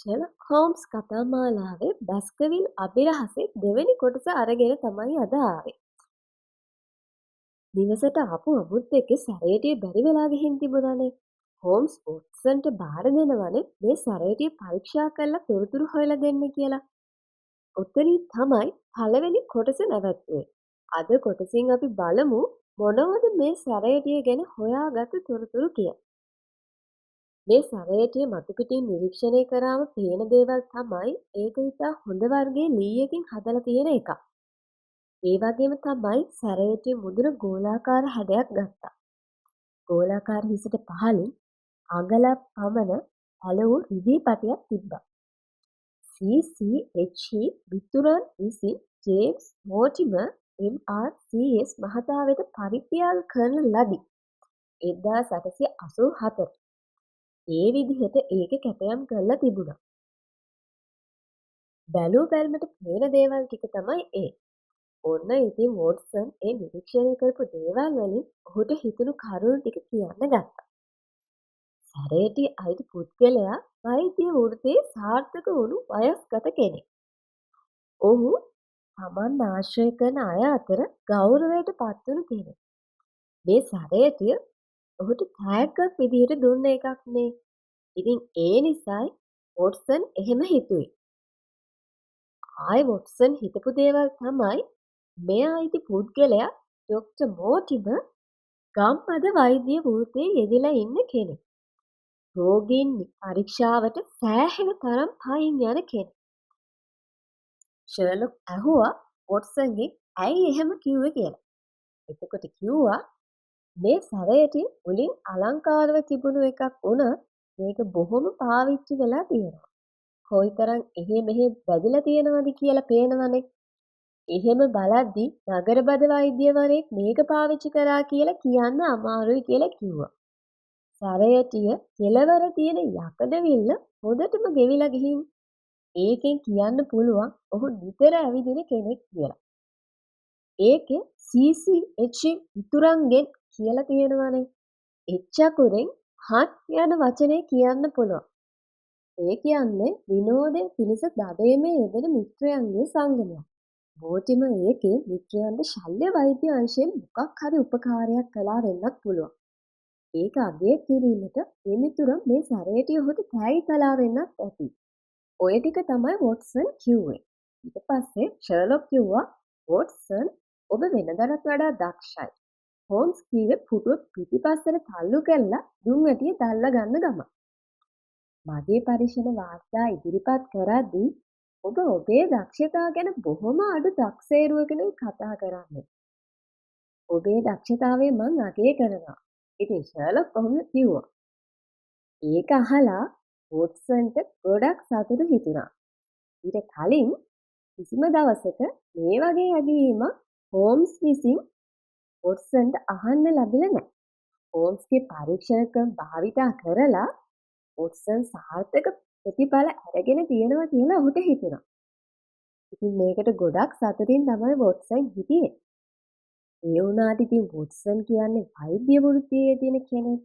Sherlock Holmes කතාමාලාවේ බැස්කවිල් අභිරහසේ දෙවෙනි කොටස අරගෙන තමයි අද ආවේ. නිවසට ආපු අමුත්තෙක්ගේ සැරේටිය බැරි වෙලා ගිහින් තිබුණානේ. හෝම්ස් වොට්සන්ට බාර දෙනවනේ මේ සැරේටිය පරීක්ෂා කරලා තොරතුරු හොයලා දෙන්න කියලා. ඔතනින් තමයි පළවෙනි කොටස නැවැත්තුවේ. අද කොටසින් අපි බලමු මොනවද මේ සැරේටිය ගැන හොයාගත්තු තොරතුරු කියලා. මේ සැරේටිය මතුපිටින් නිරීක්ෂණය කරාම පේන දේවල් තමයි ඒක ඉතා හොඳ වර්ගයේ ලීයකින් හදලා තියෙන එකක්. ඒ වගේම තමයි සැරේටිය මුදුන ගෝලාකාර හැඩයක් ගත්තා. ගෝලාකාර හිසට පහළින් අඟලක් පමණ පළ වූ රිදී පටියක් තිබ්බා. CCHE මිතුරන් විසින් ජේම්ස් මෝටිමර් MRCS මහතා වෙත පරිත්‍යාග කරන ලදී. 1884. ඒ විදිහට ඒක කැපයම් කරලා තිබුණා. බැලූ බැල්මට පේන දේවල් ටික තමයි ඒ. ඔන්න ඉතින් වොට්සන් ඒ නිරීක්ෂණය කරපු දේවල් වලින් ඔහුට හිතුණු කරුණු ටික කියන්න ගත්තා. සැරේටි අයිති පුද්ගලයා වෛද්‍ය වෘත්තියේ සාර්ථක වුණු වයස්ගත කෙනෙක්. ඔහු තමන් ආශ්‍රය කරන අය අතර ගෞරවයට පත්වුණු කෙනෙක්. මේ සැරේටිය ඔහුට තෑග්ගක් විදිහට දුන්න එකක් නේ. ඉතින් ඒ නිසායි වොට්සන් එහෙම හිතුවේ. ආයි වොට්සන් හිතපු දේවල් තමයි මේ අයිති පුද්ගලයා ඩොක්ටර් මෝටිමර් ගම්පද වෛද්‍ය වෘත්තියේ යෙදලා ඉන්න කෙනෙක්. රෝගීන් පරීක්ෂාවට සෑහෙන තරම් පයින් යන කෙනෙක්. ෂර්ලොක් ඇහුවා වොට්සන්ගෙන් ඇයි එහෙම කිව්වේ කියලා. එතකොට කිව්වා මේ සැරේටිය මුලින් අලංකාරව තිබුණු එකක් වුණත් මේක බොහොම පාවිච්චි වෙලා තියෙනවා. කොයිතරම් එහෙ මෙහෙ වැදිලා තියෙනවද කියලා පේනවනේ. එහෙම බලද්දි නගරබද වෛද්‍යවරයෙක් මේක පාවිච්චි කරා කියලා කියන්න අමාරුයි කියලා කිව්වා. සැරේටිය කෙළවර තියෙන යකඩවිල්ල හොඳටම ගෙවිලා ගිහින් ඒකෙන් කියන්න පුළුවන් ඔහු නිතර ඇවිදින කෙනෙක් කියලා. ඒකේ CCH මිතුරන්ගෙන් කියලා තියෙනවනේ. එච්චකුරෙන් හත් යන වචනේ කියන්න පුළුවන්. ඒ කියන්නේ විනෝදයෙන් පිණිස දඩයමේ යෙදෙන මිත්‍රයන්ගේ සංගමයක්. මෝටිමර් ඒකේ මිත්‍රයන්ට ශල්‍ය වෛද්‍ය අංශයෙන් මොකක් හරි උපකාරයක් කළා වෙන්නත් පුළුවන්. ඒක අගය කිරීමට මේ මිතුරන් මේ සැරේටිය ඔහුට තෑගි කළා වෙන්නත් ඇති. ඔය ටික තමයි වොට්සන් කිව්වේ. ඊට පස්සේ ෂර්ලොක් කිව්වා වොට්සන් ඔබ වෙනදටත් වඩා දක්ෂයි. හෝම්ස් කීවේ පුටුව පිටිපස්සට තල්ලු කරලා දුම් වැටිය දැල්ලා ගන්න ගම. මගේ පරීක්ෂණ වාර්තා ඉදිරිපත් කරද්දී ඔබ ඔබේ දක්ෂතා ගැන බොහොම අඩු දක්ෂේරුවකින් කතා කරන්නේ. ඔබේ දක්ෂතාවය මං අගය කරනවා. ඉතින් ෂර්ලොක් කොහොම කිව්වා. ඒක අහලා වොට්සන්ට ගොඩක් සතුටු හිතුණා. ඊට කලින් කිසිම දවසක මේ වගේ ඇගීමක් හෝම්ස් විසින් වොට්සන්ට අහන්න ලැබිලා නැහැ. හෝම්ස්ගේ පරීක්ෂණ භාවිතා කරලා වොට්සන් සාර්ථක ප්‍රතිඵල අරගෙන තියෙනවා කියලා ඔහුට හිතුණා. ඉතින් මේකට ගොඩක් සතුටින් තමයි වොට්සන් හිටියේ. ඒ වුණාට ඉතින් වොට්සන් කියන්නේ වෛද්‍ය වෘත්තියේ තියෙන කෙනෙක්.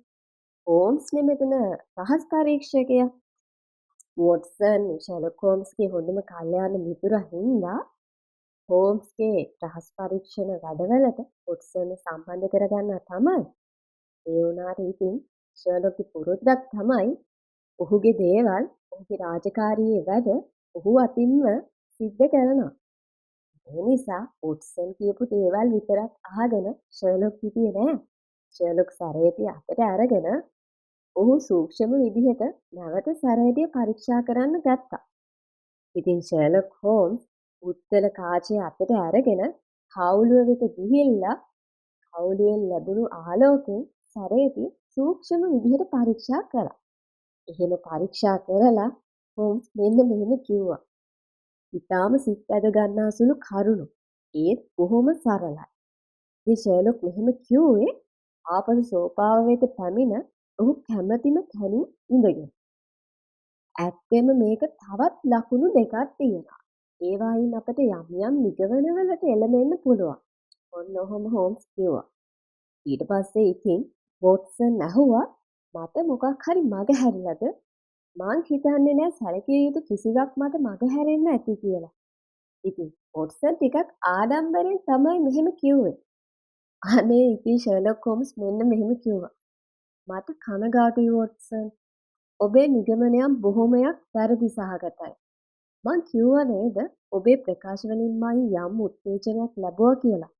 හෝම්ස් මෙතන රහස් පරීක්ෂකයා. වොට්සන් ෂර්ලොක් හෝම්ස්ගේ හොඳම කල්යාණ මිතුරා හින්දා හෝම්ස්ගේ රහස් පරීක්ෂණ වැඩවලට වොට්සන් සම්බන්ධ කරගන්නවා තමයි. ඒ වුණාට ඉතින් ෂර්ලොක්ගේ පුරුද්දක් තමයි ඔහුගේ දේවල් ඔහුගේ රාජකාරියේ වැඩ ඔහු අතින්ම සිද්ධ කරනවා. ඒ නිසා වොට්සන් කියපු දේවල් විතරක් අහගෙන ෂර්ලොක් හිටියේ නෑ. ෂර්ලොක් සැරේටිය අතට අරගෙන ඔහු සූක්ෂම විදිහට නැවත සැරේටිය පරීක්ෂා කරන්න ගත්තා. ඉතින් ෂර්ලොක් හෝම්ස් උත්තර කාචය අතට අරගෙන කවුළුව වෙත ගිහිල්ලා කවුළුවෙන් ලැබුණු ආලෝකයෙන් සැරේටිය සූක්ෂම විදිහට පරීක්ෂා කළා. එහෙම පරීක්ෂා කරලා හෝම්ස් මෙන්න මෙහෙම කිව්වා. ඉතාලම සිත් ඇද ගන්නා සුළු කරුණු. ඒත් බොහොම සරලයි. මේ ෂර්ලොක් මෙහෙම කිව්වේ ආපසු සෝපාව වෙත පැමිණ ඔහු කැමැතිම තැනින් ඉඳගෙන. ඇත්තෙම මේක තවත් ලකුණු දෙකක් තියෙනවා. ඒවායින් අපට යම් යම් නිගමනවලට එළඹෙන්න පුළුවන්. ඔන්න ඔහොම හෝම්ස් කිව්වා. ඊට පස්සේ ඉතින් වොට්සන් ඇහුවා මට මොකක් හරි මග හැරිලාද? මං හිතන්නේ නෑ සැලකිය යුතු කිසිවක් මත මගහැරෙන්න ඇති කියලා. ඉතින් වොට්සන් ටිකක් ආඩම්බරෙන් තමයි මෙහෙම කිව්වේ. අනේ ඉතින් ෂර්ලොක් හෝම්ස් මෙන්න මෙහෙම කිව්වා. මට කනගාටුයි වොට්සන්. ඔබේ නිගමනයන් බොහොමයක් වැරදි සහගතයි. මං කිව්වා නේද ඔබේ ප්‍රකාශ වලින් මං යම් උත්තේජනයක් ලැබුවා කියලා.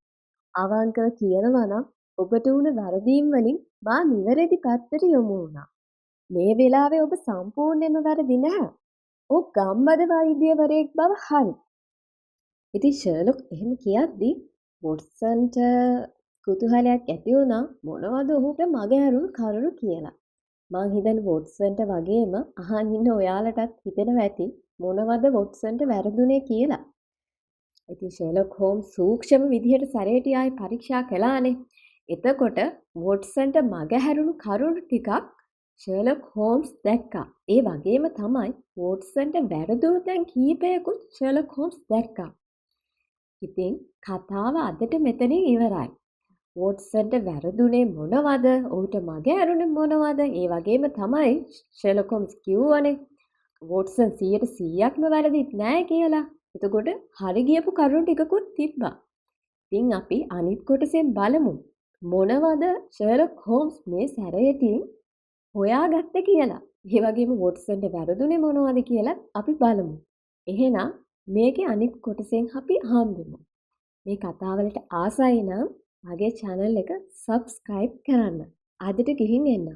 අවංකව කියනවා නම් ඔබට වුණ වැරදීම් වලින් මා නිවැරදි පැත්තට යොමු වුණා. මේ වෙලාවේ ඔබ සම්පූර්ණයෙන්ම වැරදි නැහැ. ඔහු ගම්බද වෛද්‍යවරයෙක් බව හරි. ඉතින් ෂර්ලොක් එහෙම කියද්දි වොට්සන්ට කුතුහලයක් ඇති වුණා මොනවද ඔහුට මගහැරුණු කරුණු කියලා. මං හිතන්නේ වොට්සන්ට වගේම අහන් ඉන්න ඔයාලටත් හිතෙනවා ඇති මොනවද වොට්සන්ට වැරදුනේ කියලා. ඉතින් ෂර්ලොක් හෝම්ස් සූක්ෂම විදිහට සැරේට ආයි පරීක්ෂා කළානේ. එතකොට වොට්සන්ට මගහැරුණු කරුණු ටිකක් ෂර්ලොක් හෝම්ස් දැක්කා. ඒ වගේම තමයි වොට්සන්ට වැරදුණු තැන් කීපයකුත් ෂර්ලොක් හෝම්ස් දැක්කා. ඉතින් කතාව අදට මෙතනින් ඉවරයි. වොට්සන්ට වැරදුනේ මොනවද? ඔහුට මගහැරුණේ මොනවද? ඒ වගේම තමයි ෂර්ලොක් හෝම්ස් කිව්වනේ වොට්සන් 100%ක්ම වැරදිත් නෑ කියලා. එතකොට හරි ගියපු කරුණු ටිකකුත් තිබ්බා. ඉතින් අපි අනිත් කොටසෙන් බලමු. මොනවද ෂර්ලොක් හෝම්ස් මේ සැරේටින් හොයාගත්තේ කියලා. ඒ වගේම වොට්සන්ට වැරදුනේ මොනවද කියලා අපි බලමු. එහෙනම් මේකේ අනිත් කොටසෙන් අපි හම්බෙමු. මේ කතාවලට ආසයි නම් මගේ channel එක subscribe කරන්න. අදට ගිහින් එන්න.